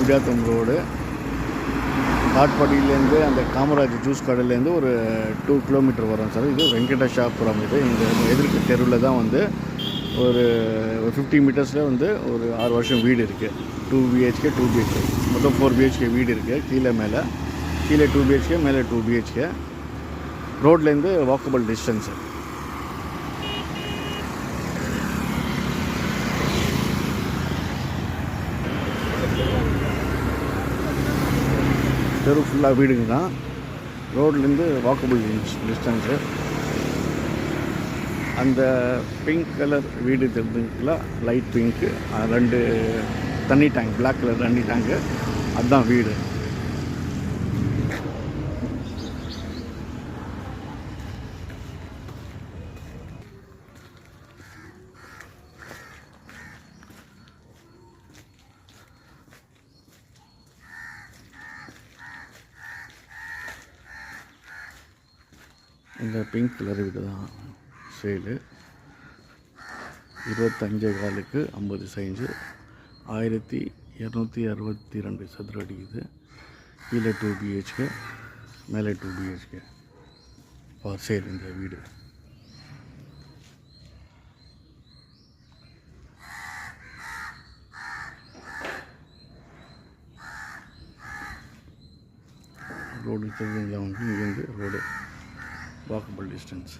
Gudiyatham road காட்பாடியிலேருந்து அந்த Kamaraj juice கடையிலேருந்து ஒரு 2 கிலோமீட்டர் வரும் சார். இது வெங்கடேஷாபுரம். இது இந்த எதிர்க்கு தெருவில் தான் வந்து ஒரு 50 மீட்டர்ஸில் வந்து ஒரு 6 வருஷம் வீடு இருக்குது. 2 BHK 2 BHK மொத்தம் 4 BHK வீடு இருக்குது. கீழே 2 BHK மேலே 2 BHK. ரோட்லேருந்து வாக்கபிள் டிஸ்டன்ஸு. தெரு ஃபுல்லாக வீடுங்க தான். ரோட்லேருந்து வாக்கபிள் டிஸ்டன்ஸு. அந்த பிங்க் கலர் வீடு தெரிஞ்சுங்களா, லைட் பிங்க்கு, 2 தண்ணி டேங்க், பிளாக் கலர் தண்ணி டேங்கு, அதுதான் வீடு. இந்த பிங்க் கலர் வீடு தான் சேலு. 25,4க்கு 50 சைன்ஸு, 1262 சதுர அடி. இது கீழே 2 BHK மேலே 2 BHK ஃபார் சேல் இந்த வீடு. ரோடு தெரிஞ்சவங்க இங்கேருந்து ரோடு வாக்கபிள் டிஸ்டன்ஸ்.